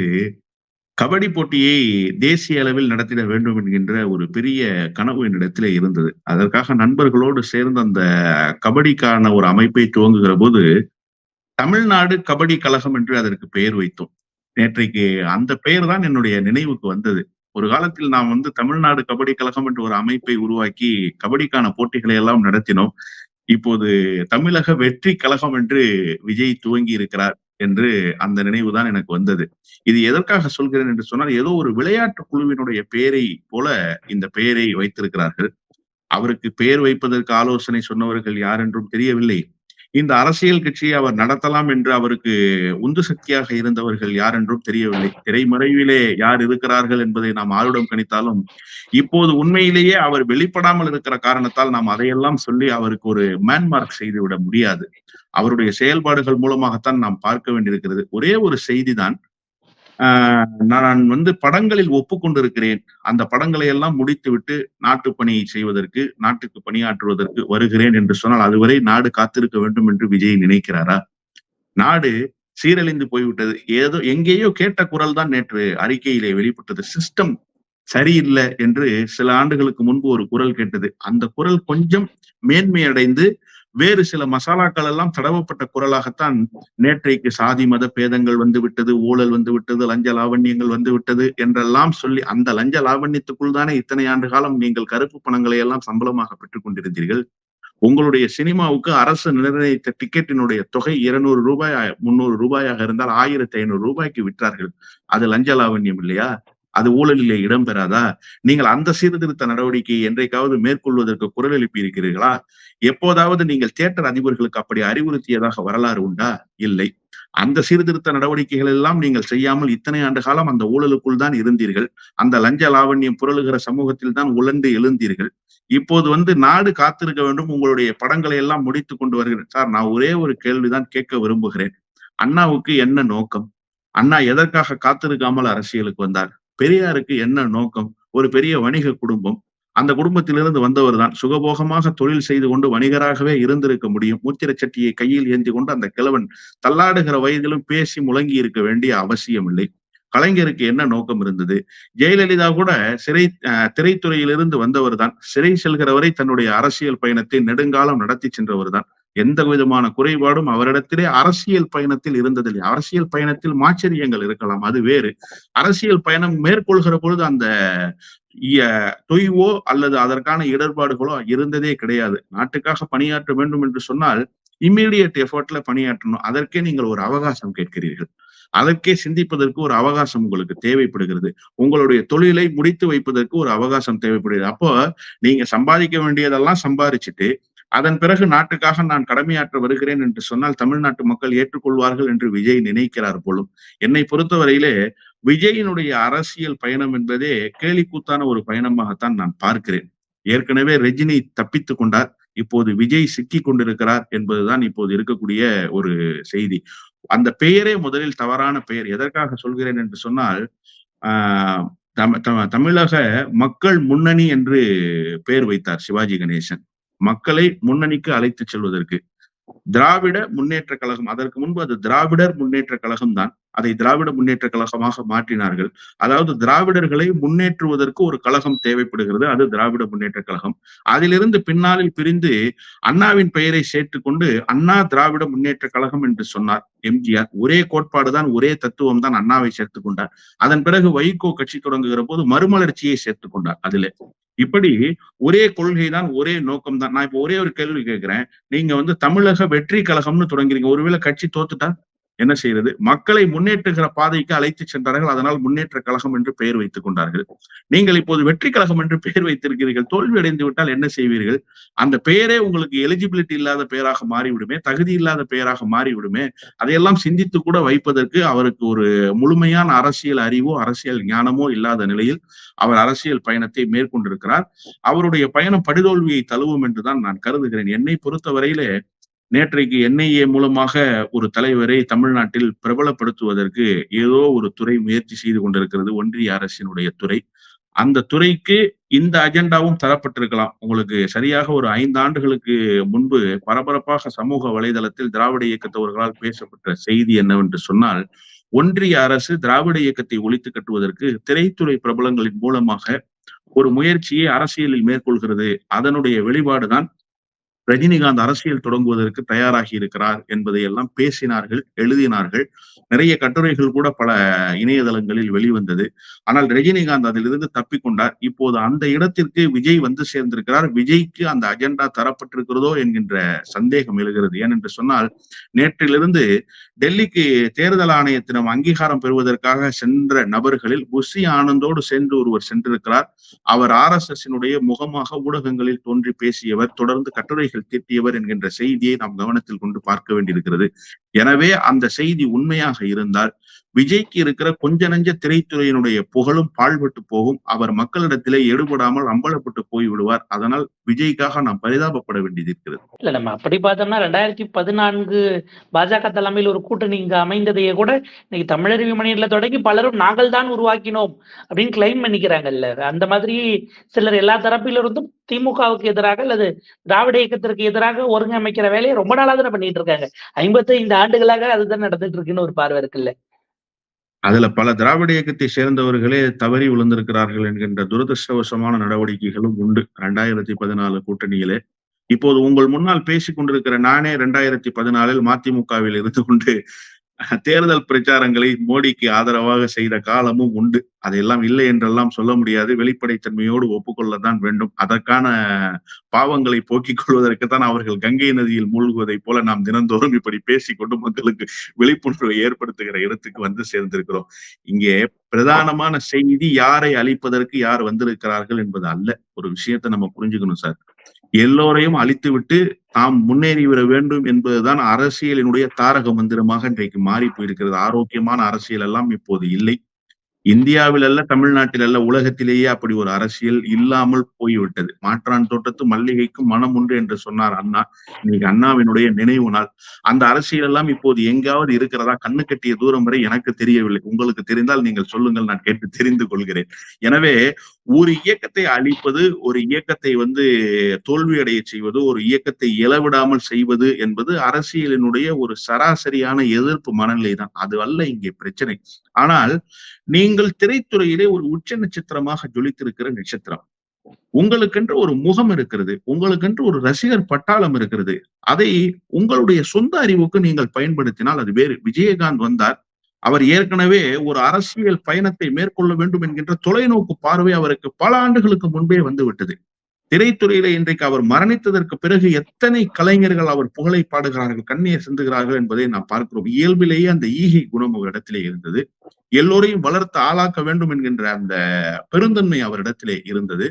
கபடி போட்டியை தேசிய அளவில் நடத்திட வேண்டும் என்கின்ற ஒரு பெரிய கனவு என்னிடத்திலே இருந்தது. அதற்காக நண்பர்களோடு சேர்ந்து அந்த கபடிக்கான ஒரு அமைப்பை துவங்குகிற போது தமிழ்நாடு கபடி கழகம் என்று அதற்கு பெயர் வைத்தோம். நேற்றைக்கு அந்த பெயர் தான் என்னுடைய நினைவுக்கு வந்தது. ஒரு காலத்தில் நாம் தமிழ்நாடு கபடி கழகம் என்று ஒரு அமைப்பை உருவாக்கி கபடிக்கான போட்டிகளை எல்லாம் நடத்தினோம். இப்போது தமிழக வெற்றி கழகம் என்று விஜய் துவங்கி இருக்கிறார் என்று அந்த நினைவுதான் எனக்கு வந்தது. இது எதற்காக சொல்கிறேன் என்று சொன்னால், ஏதோ ஒரு விளையாட்டு குழுவினுடைய பெயரை போல இந்த பெயரை வைத்திருக்கிறார்கள். அவருக்கு பெயர் வைப்பதற்கு ஆலோசனை சொன்னவர்கள் யார் என்றும் தெரியவில்லை. இந்த அரசியல் கட்சியை அவர் நடத்தலாம் என்று அவருக்கு உந்து சக்தியாக இருந்தவர்கள் யார் என்றும் தெரியவில்லை. திரைமறைவிலே யார் இருக்கிறார்கள் என்பதை நாம் ஆருடம் கணித்தாலும், இப்போது உண்மையிலேயே அவர் வெளிப்படாமல் இருக்கிற காரணத்தால் நாம் அதையெல்லாம் சொல்லி அவருக்கு ஒரு மேன்மார்க் செய்துவிட முடியாது. அவருடைய செயல்பாடுகள் மூலமாகத்தான் நாம் பார்க்க வேண்டியிருக்கிறது. ஒரே ஒரு செய்திதான். நான் படங்களில் ஒப்புக்கொண்டிருக்கிறேன். அந்த படங்களை எல்லாம் முடித்துவிட்டு நாட்டு பணியை செய்வதற்கு, நாட்டுக்கு பணியாற்றுவதற்கு வருகிறேன் என்று சொன்னால், அதுவரை நாடு காத்திருக்க வேண்டும் என்று விஜய் நினைக்கிறாரா? நாடு சீரழிந்து போய்விட்டது. ஏதோ எங்கேயோ கேட்ட குரல் தான் நேற்று அறிக்கையிலே வெளிப்பட்டது. சிஸ்டம் சரியில்லை என்று சில ஆண்டுகளுக்கு முன்பு ஒரு குரல் கேட்டது. அந்த குரல் கொஞ்சம் மேன்மை அடைந்து வேறு சில மசாலாக்கள் எல்லாம் தடவப்பட்ட குரலாகத்தான் நேற்றைக்கு சாதி மத பேதங்கள் விட்டது, ஊழல் விட்டது, லஞ்ச லாவண்யங்கள் விட்டது என்றெல்லாம் சொல்லி, அந்த லஞ்ச லாவண்யத்துக்குள் தானே இத்தனை ஆண்டு காலம் நீங்கள் கருப்பு பணங்களை எல்லாம் சம்பளமாக பெற்றுக் கொண்டிருந்தீர்கள். உங்களுடைய சினிமாவுக்கு அரசு நிர்ணயித்த டிக்கெட்டினுடைய தொகை 200 ரூபாய் 300 ரூபாயாக இருந்தால் 1500 ரூபாய்க்கு விற்றார்கள். அது லஞ்ச லாவண்யம் இல்லையா? அது ஊழலிலே இடம்பெறாதா? நீங்கள் அந்த சீர்திருத்த நடவடிக்கையை என்றைக்காவது மேற்கொள்வதற்கு குரல் எழுப்பி இருக்கிறீர்களா? எப்போதாவது நீங்கள் தியேட்டர் அதிபர்களுக்கு அப்படி அறிவுறுத்தியதாக வரலாறு உண்டா? இல்லை. அந்த சீர்திருத்த நடவடிக்கைகள் எல்லாம் நீங்கள் செய்யாமல் இத்தனை ஆண்டு காலம் அந்த ஊழலுக்குள் தான் இருந்தீர்கள். அந்த லஞ்ச லாவண்யம் புரளுகிற சமூகத்தில் தான் உழந்து எழுந்தீர்கள். இப்போது நாடு காத்திருக்க வேண்டும், உங்களுடைய படங்களை எல்லாம் முடித்துக் கொண்டு வருகிறேன். சார், நான் ஒரே ஒரு கேள்விதான் கேட்க விரும்புகிறேன். அண்ணாவுக்கு என்ன நோக்கம்? அண்ணா எதற்காக காத்திருக்காமல் அரசியலுக்கு வந்தார்? பெரியாருக்கு என்ன நோக்கம்? ஒரு பெரிய வணிக குடும்பம். அந்த குடும்பத்திலிருந்து வந்தவர் தான். சுகபோகமாக தொழில் செய்து கொண்டு வணிகராகவே இருந்திருக்க முடியும். மூத்திர சட்டியை கையில் ஏந்தி கொண்டு அந்த கிழவன் தள்ளாடுகிற வயதிலும் பேசி முழங்கி இருக்க வேண்டிய அவசியம் இல்லை. கலைஞருக்கு என்ன நோக்கம் இருந்தது? ஜெயலலிதா கூட திரைத்துறையிலிருந்து வந்தவர் தான். சிறை செல்கிற வரை தன்னுடைய அரசியல் பயணத்தை நெடுங்காலம் நடத்தி சென்றவர் தான். எந்த விதமான குறைபாடும் அவரிடத்திலே அரசியல் பயணத்தில் இருந்ததில்லை. அரசியல் பயணத்தில் மாச்சரியங்கள் இருக்கலாம், அது வேறு. அரசியல் பயணம் மேற்கொள்கிற பொழுது அந்த தொய்வோ அல்லது அதற்கான இடர்பாடுகளோ இருந்ததே கிடையாது. நாட்டுக்காக பணியாற்ற வேண்டும் என்று சொன்னால் இம்மீடியட் எஃபர்ட்ல பணியாற்றணும். அதற்கே நீங்கள் ஒரு அவகாசம் கேட்கிறீர்கள். அதற்கே சிந்திப்பதற்கு ஒரு அவகாசம் உங்களுக்கு தேவைப்படுகிறது. உங்களுடைய தொழிலை முடித்து வைப்பதற்கு ஒரு அவகாசம் தேவைப்படுகிறது. அப்போ நீங்க சம்பாதிக்க வேண்டியதெல்லாம் சம்பாதிச்சுட்டு அதன் பிறகு நாட்டுக்காக நான் கடமையாற்ற வருகிறேன் என்று சொன்னால் தமிழ்நாட்டு மக்கள் ஏற்றுக்கொள்வார்கள் என்று விஜய் நினைக்கிறார் போலும். என்னை பொறுத்தவரையிலே விஜயினுடைய அரசியல் பயணம் என்பதே கேலிக்கூத்தான ஒரு பயணமாகத்தான் நான் பார்க்கிறேன். ஏற்கனவே ரஜினி தப்பித்துக் கொண்டார், இப்போது விஜய் சிக்கி கொண்டிருக்கிறார் என்பதுதான் இப்போது இருக்கக்கூடிய ஒரு செய்தி. அந்த பெயரே முதலில் தவறான பெயர். எதற்காக சொல்கிறேன் என்று சொன்னால், ஆஹ் தமிழக மக்கள் முன்னணி என்று பெயர் வைத்தார் சிவாஜி கணேசன். மக்களை முன்னணிக்கு அழைத்துச் செல்வதற்கு. திராவிட முன்னேற்ற கழகம், அதற்கு முன்பு அது திராவிடர் முன்னேற்ற கழகம் தான். அதை திராவிட முன்னேற்ற கழகமாக மாற்றினார்கள். அதாவது திராவிடர்களை முன்னேற்றுவதற்கு ஒரு கழகம் தேவைப்படுகிறது, அது திராவிட முன்னேற்ற கழகம். அதிலிருந்து பின்னாளில் பிரிந்து அண்ணாவின் பெயரை சேர்த்துக்கொண்டு அண்ணா திராவிட முன்னேற்ற கழகம் என்று சொன்னார் எம்ஜிஆர். ஒரே கோட்பாடுதான், ஒரே தத்துவம் தான், அண்ணாவை சேர்த்துக் கொண்டார். அதன் பிறகு வைகோ கட்சி தொடங்குகிற போது மறுமலர்ச்சியை சேர்த்துக் கொண்டார். அதிலே இப்படி ஒரே கொள்கைதான், ஒரே நோக்கம் தான். நான் இப்ப ஒரே ஒரு கேள்வி கேட்கிறேன். நீங்க தமிழக வெற்றி கழகம்னு தொடங்குறீங்க. ஒருவேளை கட்சி தோத்துட்டா என்ன செய்யறது? மக்களை முன்னேற்றுகிற பாதைக்கு அழைத்து சென்றார்கள். அதனால் முன்னேற்ற கழகம் என்று பெயர் வைத்துக் கொண்டார்கள். நீங்கள் இப்போது வெற்றி கழகம் என்று பெயர் வைத்திருக்கிறீர்கள். தோல்வி அடைந்து விட்டால் என்ன செய்வீர்கள்? அந்த பெயரே உங்களுக்கு எலிஜிபிலிட்டி இல்லாத பெயராக மாறிவிடுமே, தகுதி இல்லாத பெயராக மாறிவிடுமே. அதையெல்லாம் சிந்தித்து கூட வைப்பதற்கு அவருக்கு ஒரு முழுமையான அரசியல் அறிவோ அரசியல் ஞானமோ இல்லாத நிலையில் அவர் அரசியல் பயணத்தை மேற்கொண்டிருக்கிறார். அவருடைய பயணம் படுதோல்வியை தழுவும் என்றுதான் நான் கருதுகிறேன். என்னை பொறுத்தவரையிலே நேற்றைக்கு NIA மூலமாக ஒரு தலைவரை தமிழ்நாட்டில் பிரபலப்படுத்துவதற்கு ஏதோ ஒரு துறை முயற்சி செய்து கொண்டிருக்கிறது, ஒன்றிய அரசினுடைய துறை. அந்த துறைக்கு இந்த அஜெண்டாவும் தரப்பட்டிருக்கலாம். உங்களுக்கு சரியாக ஒரு 5 ஆண்டுகளுக்கு முன்பு பரபரப்பாக சமூக வலைதளத்தில் திராவிட இயக்கத்தவர்களால் பேசப்பட்ட செய்தி என்னவென்று சொன்னால், ஒன்றிய அரசு திராவிட இயக்கத்தை ஒழித்து கட்டுவதற்கு திரைத்துறை பிரபலங்களின் மூலமாக ஒரு முயற்சியை அரசியலில் மேற்கொள்கிறது. அதனுடைய வெளிப்பாடுதான் ரஜினிகாந்த் அரசியல் தொடங்குவதற்கு தயாராகி இருக்கிறார் என்பதை எல்லாம் பேசினார்கள், எழுதினார்கள். நிறைய கட்டுரைகள் கூட பல இணையதளங்களில் வெளிவந்தது. ஆனால் ரஜினிகாந்த் அதிலிருந்து தப்பிக்கொண்டார். இப்போது அந்த இடத்திற்கு விஜய் வந்து சேர்ந்திருக்கிறார். விஜய்க்கு அந்த அஜெண்டா தரப்பட்டிருக்கிறதோ என்கின்ற சந்தேகம் எழுகிறது. ஏனென்று சொன்னால், நேற்றிலிருந்து டெல்லிக்கு தேர்தல் ஆணையத்திடம் அங்கீகாரம் பெறுவதற்காக சென்ற நபர்களில் புஷி ஆனந்தோடு சேர்ந்து ஒருவர் சென்றிருக்கிறார். அவர் RSSனுடைய முகமாக ஊடகங்களில் தோன்றி பேசியவர், தொடர்ந்து கட்டுரைகள் தீட்டியவர் என்கின்ற செய்தியை நாம் கவனத்தில் கொண்டு பார்க்க வேண்டியிருக்கிறது. எனவே அந்த செய்தி உண்மையாக இருந்தால் விஜய்க்கு இருக்கிற கொஞ்ச நஞ்ச திரைத்துறையினுடைய புகழும் பாழ்பட்டு போகும். அவர் மக்களிடத்திலே எடுபடாமல் அம்பலப்பட்டு போய் விடுவார். அதனால் விஜய்க்காக நாம் பரிதாபப்பட வேண்டியது இருக்கிறது. இல்ல, நம்ம அப்படி பார்த்தோம்னா 2014 பாஜக தலைமையில் ஒரு கூட்டணி இங்க அமைந்ததையே கூட இன்னைக்கு தமிழறிவு மணியில தொடங்கி பலரும் நாங்கள் தான் உருவாக்கினோம் அப்படின்னு கிளைம் பண்ணிக்கிறாங்கல்ல. அந்த மாதிரி சிலர் எல்லா தரப்பிலிருந்தும் திமுகவுக்கு எதிராக அல்லது திராவிட இயக்கத்திற்கு எதிராக ஒருங்கமைக்கிற வேலையை ரொம்ப நாளா தானே பண்ணிட்டு இருக்காங்க. 55 ஆண்டுகளாக அதுதான் நடந்துட்டு இருக்குன்னு ஒரு பார்வை இருக்குல்ல. அதுல பல திராவிட இயக்கத்தை சேர்ந்தவர்களே தவறி விழுந்திருக்கிறார்கள் என்கின்ற துரதிருஷ்டவசமான நடவடிக்கைகளும் உண்டு 2014 கூட்டணியிலே. இப்போது உங்கள் முன்னால் பேசிக் கொண்டிருக்கிற நானே 2014 மதிமுகவில் இருந்து கொண்டு தேர்தல் பிரச்சாரங்களை மோடிக்கு ஆதரவாக செய்த காலமும் உண்டு. அதையெல்லாம் இல்லை என்றெல்லாம் சொல்ல முடியாது. வெளிப்படைத்தன்மையோடு ஒப்புக்கொள்ளத்தான் வேண்டும். அதற்கான பாவங்களை போக்கிக் கொள்வதற்குத்தான் அவர்கள் கங்கை நதியில் மூழ்குவதை போல நாம் தினந்தோறும் இப்படி பேசிக்கொண்டு மக்களுக்கு விழிப்புணர்வை ஏற்படுத்துகிற இடத்துக்கு வந்து சேர்ந்திருக்கிறோம். இங்கே பிரதானமான செய்தி யாரை அழிப்பதற்கு யார் வந்திருக்கிறார்கள் என்பது அல்ல. ஒரு விஷயத்தை நம்ம புரிஞ்சுக்கணும் சார். எல்லோரையும் அழித்துவிட்டு தாம் முன்னேறி வர வேண்டும் என்பதுதான் அரசியலினுடைய தாரக மந்திரமாக இன்றைக்கு மாறி போயிருக்கிறது. ஆரோக்கியமான அரசியல் எல்லாம் இப்போது இல்லை. இந்தியாவில் அல்ல, தமிழ்நாட்டில் அல்ல, உலகத்திலேயே அப்படி ஒரு அரசியல் இல்லாமல் போய்விட்டது. மாற்றான் தோட்டத்து மல்லிகைக்கும் மனம் உண்டு என்று சொன்னார் அண்ணா. இன்னைக்கு அண்ணாவினுடைய நினைவு நாள். அந்த அரசியல் எல்லாம் இப்போது எங்காவது இருக்கிறதா? கண்ணு கட்டிய தூரம் வரை எனக்கு தெரியவில்லை. உங்களுக்கு தெரிந்தால் நீங்கள் சொல்லுங்கள், நான் கேட்டு தெரிந்து கொள்கிறேன். எனவே ஒரு இயக்கத்தை அழிப்பது, ஒரு இயக்கத்தை தோல்வி அடைய செய்வது, ஒரு இயக்கத்தை இழவிடாமல் செய்வது என்பது அரசியலினுடைய ஒரு சராசரியான எதிர்ப்பு மனநிலை தான். அது அல்ல இங்கே பிரச்சனை. ஆனால் நீங்கள் திரைத்துறையிலே ஒரு உச்ச நட்சத்திரமாக ஜொலித்திருக்கிற நட்சத்திரம். உங்களுக்கென்று ஒரு முகம் இருக்கிறது, உங்களுக்கென்று ஒரு ரசிகர் பட்டாளம் இருக்கிறது. அதை உங்களுடைய சொந்த அறிவுக்கு நீங்கள் பயன்படுத்தினால் அது வேறு. விஜயகாந்த் வந்தார். அவர் ஏற்கனவே ஒரு அரசியல் பயணத்தை மேற்கொள்ள வேண்டும் என்கின்ற தொலைநோக்கு பார்வை அவருக்கு பல ஆண்டுகளுக்கு முன்பே வந்து விட்டது. திரைத்துறையில இன்றைக்கு அவர் மரணித்ததற்கு பிறகு எத்தனை கலைஞர்கள் அவர் புகழை பாடுகிறார்கள், கண்ணீர் சிந்துகிறார்கள் என்பதை நாம் பார்க்கிறோம். இயல்பிலேயே அந்த ஈகை குணம் அவரிடத்திலே இருந்தது. எல்லோரையும் வளர்த்து ஆளாக்க வேண்டும் என்கின்ற அந்த பெருந்தன்மை அவரிடத்திலே இருந்தது.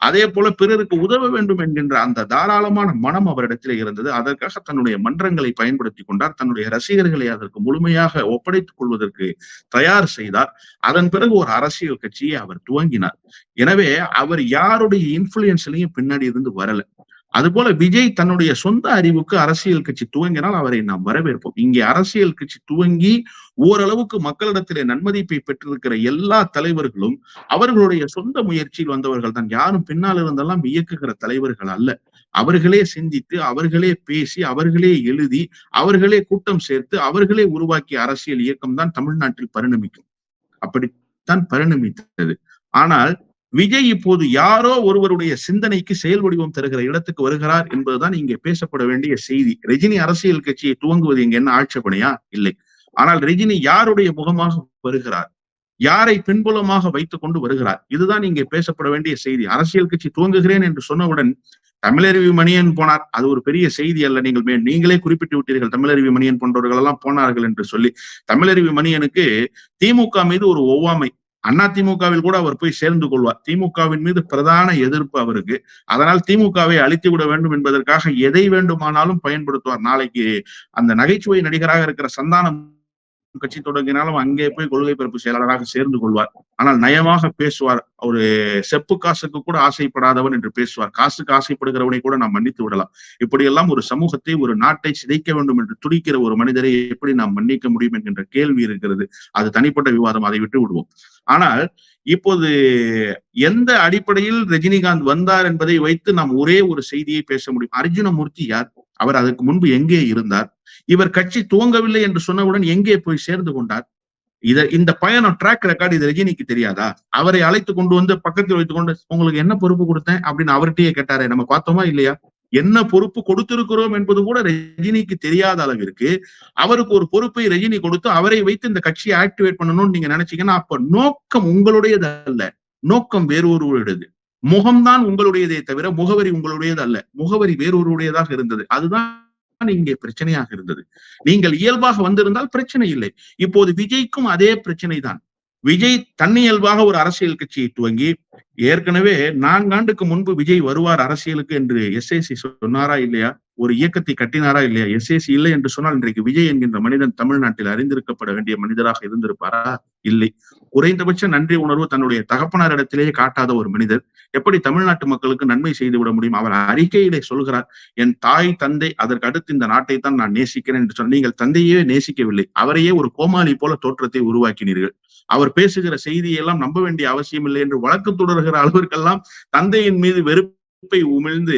அதே போல பிறருக்கு உதவ வேண்டும் என்கின்ற அந்த தாராளமான மனம் அவரிடத்திலே இருந்தது. அதற்காக தன்னுடைய மன்றங்களை பயன்படுத்தி கொண்டார். தன்னுடைய ரசிகர்களை அதற்கு முழுமையாக ஒப்படைத்துக் கொள்வதற்கு தயார் செய்தார். அதன் பிறகு ஒரு அரசியல் கட்சியை அவர் துவங்கினார். எனவே அவர் யாருடைய இன்ஃபுளுயன்ஸ்லயும் பின்னாடி இருந்து வரல. அதுபோல விஜய் தன்னுடைய சொந்த அறிவுக்கு அரசியல் கட்சி துவங்கினால் அவரை நாம் வரவேற்போம். இங்கே அரசியல் கட்சி துவங்கி ஓரளவுக்கு மக்களிடத்திலே நன்மதிப்பை பெற்றிருக்கிற எல்லா தலைவர்களும் அவர்களுடைய சொந்த முயற்சியில் வந்தவர்கள் தான். யாரும் பின்னால் இருந்தெல்லாம் இயக்குகிற தலைவர்கள் அல்ல. அவர்களே சிந்தித்து, அவர்களே பேசி, அவர்களே எழுதி, அவர்களே கூட்டம் சேர்த்து, அவர்களே உருவாக்கிய அரசியல் இயக்கம் தான் தமிழ்நாட்டில் பரிணமிக்கும். அப்படித்தான் பரிணமித்தது. ஆனால் விஜய் இப்போது யாரோ ஒருவருடைய சிந்தனைக்கு செயல் வடிவம் தருகிற இடத்துக்கு வருகிறார் என்பதுதான் இங்கே பேசப்பட வேண்டிய செய்தி. ரஜினி அரசியல் கட்சியை துவங்குவது இங்க என்ன ஆட்சேபனையா? இல்லை. ஆனால் ரஜினி யாருடைய முகமாக வருகிறார், யாரை பின்புலமாக வைத்துக் கொண்டு வருகிறார், இதுதான் இங்கே பேசப்பட வேண்டிய செய்தி. அரசியல் கட்சி துவங்குகிறேன் என்று சொன்னவுடன் தமிழருவி மணியன் போனார், அது ஒரு பெரிய செய்தி அல்ல. நீங்களே குறிப்பிட்டு விட்டீர்கள் தமிழருவி மணியன் போன்றவர்கள் எல்லாம் போனார்கள் என்று சொல்லி. தமிழருவி மணியனுக்கு திமுக மீது ஒரு ஒவ்வாமை. அதிமுகவில் கூட அவர் போய் சேர்ந்து கொள்வார். திமுகவின் மீது பிரதான எதிர்ப்பு அவருக்கு. அதனால் திமுகவை அழித்து விட வேண்டும் என்பதற்காக எதை வேண்டுமானாலும் பயன்படுத்துவார். நாளைக்கு அந்த நகைச்சுவை நடிகராக இருக்கிற சந்தானம் கட்சி தொடங்கினாலும் அங்கே போய் கொள்கை பரப்பு செயலாளராக சேர்ந்து கொள்வார். ஆனால் நயமாக பேசுவார். ஒரு செப்பு காசுக்கு கூட ஆசைப்படாதவன் என்று பேசுவார். காசுக்கு ஆசைப்படுகிறவனை கூட நாம் மன்னித்து விடலாம். இப்படியெல்லாம் ஒரு சமூகத்தை, ஒரு நாட்டை சிதைக்க வேண்டும் என்று துடிக்கிற ஒரு மனிதரை எப்படி நாம் மன்னிக்க முடியும் என்கின்ற கேள்வி இருக்கிறது. அது தனிப்பட்ட விவாதம், அதை விட்டு விடுவோம். ஆனால் இப்போது எந்த அடிப்படையில் ரஜினிகாந்த் வந்தார் என்பதை வைத்து நாம் ஒரே ஒரு செய்தியை பேச முடியும். அர்ஜுனமூர்த்தி யார்? அவர் அதற்கு முன்பு எங்கே இருந்தார்? இவர் கட்சி துவங்கவில்லை என்று சொன்னவுடன் எங்கே போய் சேர்ந்து கொண்டார்? இந்த பயணம் ட்ராக் ரெக்கார்டு இது ரஜினிக்கு தெரியாதா? அவரை அழைத்து கொண்டு வந்து பக்கத்தில் வைத்துக் கொண்டு உங்களுக்கு என்ன பொறுப்பு கொடுத்தேன் அப்படின்னு அவர்கிட்டயே கேட்டாரே, நம்ம பார்த்தோமா இல்லையா? என்ன பொறுப்பு கொடுத்திருக்கிறோம் என்பது கூட ரஜினிக்கு தெரியாத அளவிற்கு அவருக்கு ஒரு பொறுப்பை ரஜினி கொடுத்து அவரை வைத்து இந்த கட்சியை ஆக்டிவேட் பண்ணணும்னு நீங்க நினைச்சீங்கன்னா அப்ப நோக்கம் உங்களுடையது அல்ல, நோக்கம் வேறொருவருடையது. முகம்தான் உங்களுடையதே தவிர முகவரி உங்களுடையது அல்ல. முகவரி வேறொருடையதாக இருந்தது. அதுதான் இங்கே பிரச்சனையாக இருந்தது. நீங்கள் இயல்பாக வந்திருந்தால் பிரச்சனை இல்லை. இப்போது விஜய்க்கும் அதே பிரச்சனை தான். விஜய் தன்னியல்பாக ஒரு அரசியல் கட்சியை துவங்கி, ஏற்கனவே 4 ஆண்டுக்கு முன்பு விஜய் வருவார் அரசியலுக்கு என்று எஸ்ஏசி சொன்னாரா இல்லையா? ஒரு இயக்கத்தை கட்டினாரா இல்லையா? எஸ்ஏசி இல்லை என்று சொன்னால் இன்றைக்கு விஜய் என்கின்ற மனிதன் தமிழ்நாட்டில் அறிந்திருக்கப்பட வேண்டிய மனிதராக இருந்திருப்பாரா? இல்லை. குறைந்தபட்ச நன்றி உணர்வு தன்னுடைய தகப்பனாரிடத்திலேயே காட்டாத ஒரு மனிதர் எப்படி தமிழ்நாட்டு மக்களுக்கு நன்மை செய்து விட முடியும்? அவர் அறிக்கையிலே சொல்கிறார், என் தாய் தந்தை அதற்கு அடுத்து இந்த நாட்டை தான் நான் நேசிக்கிறேன் என்று சொன்ன. நீங்கள் தந்தையே நேசிக்கவில்லை, அவரையே ஒரு கோமாளி போல தோற்றத்தை உருவாக்கினீர்கள். அவர் பேசுகிற செய்தியெல்லாம் நம்ப வேண்டிய அவசியம் இல்லை என்று வழக்கு தொடர்கிற அளவிற்கெல்லாம் தந்தையின் மீது வெறுப்பை உமிழ்ந்து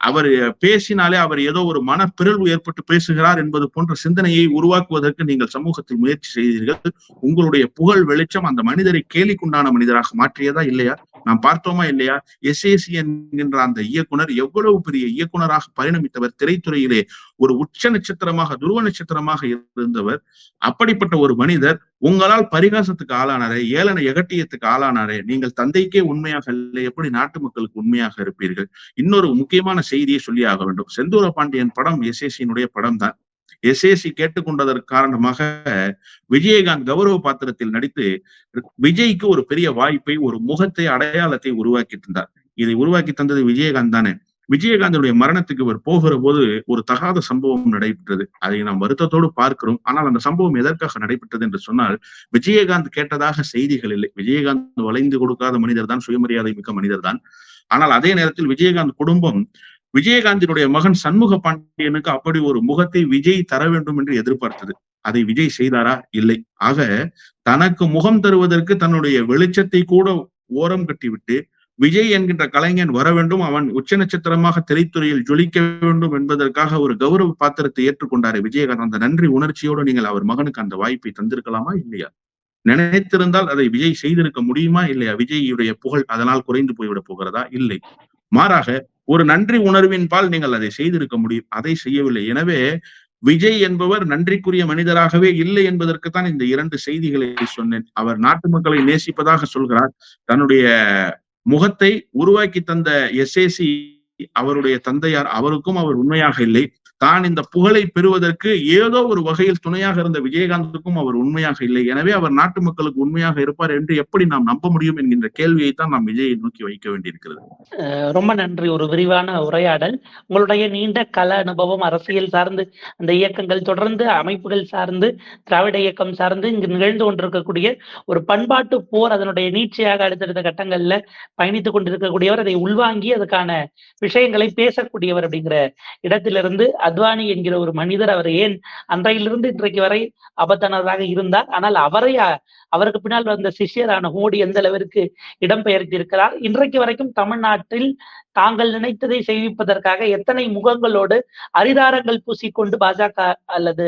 அவர் பேசினாலே அவர் ஏதோ ஒரு மனப்பிறழ்வு ஏற்பட்டு பேசுகிறார் என்பது போன்ற சிந்தனையை உருவாக்குவதற்கு நீங்கள் சமூகத்தில் முயற்சி செய்தீர்கள். உங்களுடைய புகழ் வெளிச்சம் அந்த மனிதரை கேலிக்குண்டான மனிதராக மாற்றியதா இல்லையா? நாம் பார்த்தோமா இல்லையா? எஸ்ஏசி என்கின்ற அந்த இயக்குனர் எவ்வளவு பெரிய இயக்குனராக பரிணமித்தவர். திரைத்துறையிலே ஒரு உச்ச நட்சத்திரமாக, துருவ நட்சத்திரமாக இருந்தவர். அப்படிப்பட்ட ஒரு மனிதர் உங்களால் பரிகாசத்துக்கு ஆளானாரே, ஏளன எகட்டியத்துக்கு ஆளானாரே. நீங்கள் தந்தைக்கே உண்மையாக இல்லை, எப்படி நாட்டு மக்களுக்கு உண்மையாக இருப்பீர்கள்? இன்னொரு முக்கியமான செய்தியை சொல்லி ஆக வேண்டும். செந்தூர பாண்டியன் படம் எஸ்ஏசியினுடைய படம் தான். எஸ்ஏசி கேட்டுக்கொண்டதற்கு காரணமாக விஜயகாந்த் கௌரவ பாத்திரத்தில் நடித்து விஜய்க்கு ஒரு பெரிய வாய்ப்பை, ஒரு முகத்தை, அடையாளத்தை உருவாக்கி தந்தார். இதை உருவாக்கி தந்தது விஜயகாந்த் தானே. விஜயகாந்தனுடைய மரணத்துக்கு இவர் போகிற போது ஒரு தகாத சம்பவம் நடைபெற்றது. அதை நாம் வருத்தத்தோடு பார்க்கிறோம். ஆனால் அந்த சம்பவம் எதற்காக நடைபெற்றது என்று சொன்னால், விஜயகாந்த் கேட்டதாக செய்திகள் இல்லை. விஜயகாந்த் வளைந்து கொடுக்காத மனிதர் தான், சுயமரியாதை மிக்க மனிதர் தான். ஆனால் அதே நேரத்தில் விஜயகாந்த் குடும்பம் விஜயகாந்தினுடைய மகன் சண்முக பாண்டியனுக்கு அப்படி ஒரு முகத்தை விஜய் தர வேண்டும் என்று எதிர்பார்த்தது. அதை விஜய் செய்தாரா? இல்லை. ஆக தனக்கு முகம் தருவதற்கு தன்னுடைய வெளிச்சத்தை கூட ஓரம் கட்டிவிட்டு விஜய் என்கின்ற கலைஞன் வர வேண்டும், அவன் உச்ச நட்சத்திரமாக திரைத்துறையில் ஜொலிக்க வேண்டும் என்பதற்காக ஒரு கௌரவ பாத்திரத்தை ஏற்றுக்கொண்டாரு விஜயகாந்த். அந்த நன்றி உணர்ச்சியோடு நீங்கள் அவர் மகனுக்கு அந்த வாய்ப்பை தந்திருக்கலாமா இல்லையா? நினைத்திருந்தால் அதை விஜய் செய்திருக்க முடியுமா இல்லையா? விஜய்யுடைய புகழ் அதனால் குறைந்து போய்விட போகிறதா? இல்லை. மாறாக ஒரு நன்றி உணர்வின் பால் நீங்கள் அதை செய்திருக்க முடியும். அதை செய்யவில்லை. எனவே விஜய் என்பவர் நன்றிக்குரிய மனிதராகவே இல்லை என்பதற்குத்தான் இந்த 2 செய்திகளை சொன்னேன். அவர் நாட்டு மக்களை நேசிப்பதாக சொல்கிறார். தன்னுடைய முகத்தை உருவாக்கி தந்த எஸ்ஏசி அவருடைய தந்தையார், அவருக்கும் அவர் உண்மையாக இல்லை. தான் இந்த புகழை பெறுவதற்கு ஏதோ ஒரு வகையில் துணையாக இருந்த விஜயகாந்துக்கும் அவர் உண்மையாக இல்லை. எனவே அவர் நாட்டு மக்களுக்கு உண்மையாக இருப்பார் என்று எப்படி நாம் நம்ப முடியும் என்கின்ற கேள்வியை தான் நாம் விஜயை நோக்கி வைக்க வேண்டியிருக்கிறது. ரொம்ப நன்றி. ஒரு விரிவான உரையாடல். உங்களுடைய நீண்ட கள அனுபவம், அரசியல் சார்ந்து அந்த இயக்கங்கள் தொடர்ந்து அமைப்புகள் சார்ந்து, திராவிட இயக்கம் சார்ந்து இங்கு நிகழ்ந்து கொண்டிருக்கக்கூடிய ஒரு பண்பாட்டு போர், அதனுடைய நீட்சியாக அடுத்தடுத்த கட்டங்கள்ல பயணித்துக் கொண்டிருக்கக்கூடியவர், அதை உள்வாங்கி அதுக்கான விஷயங்களை பேசக்கூடியவர் அப்படிங்கிற இடத்திலிருந்து அத்வானி என்கிற ஒரு மனிதர், அவர் ஏன் அன்றையிலிருந்து இன்றைக்கு வரை அபத்தனராக இருந்தார், ஆனால் அவருக்கு பின்னால் வந்த சிஷ்யரான மோடி எந்த அளவிற்கு இடம்பெயர்த்திருக்கிறார், இன்றைக்கு வரைக்கும் தமிழ்நாட்டில் தாங்கள் நினைத்ததை செய்விப்பதற்காக எத்தனை முகங்களோடு அரிதாரங்கள் பூசிக்கொண்டு பாஜக அல்லது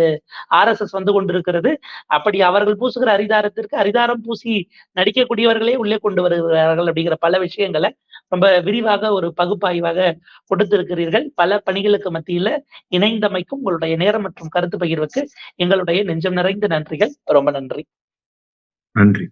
RSS வந்து கொண்டிருக்கிறது. அப்படி அவர்கள் பூசுகிற அரிதாரத்திற்கு அரிதாரம் பூசி நடிக்கக்கூடியவர்களே உள்ளே கொண்டு வருகிறார்கள் அப்படிங்கிற பல விஷயங்களை ரொம்ப விரிவாக ஒரு பகுப்பாய்வாக கொடுத்திருக்கிறீர்கள். பல பணிகளுக்கு மத்தியில இணைந்தமைக்கும் உங்களுடைய நேரம் மற்றும் கருத்து பகிர்வுக்கு எங்களுடைய நெஞ்சம் நிறைந்த நன்றிகள். ரொம்ப நன்றி. நன்றி.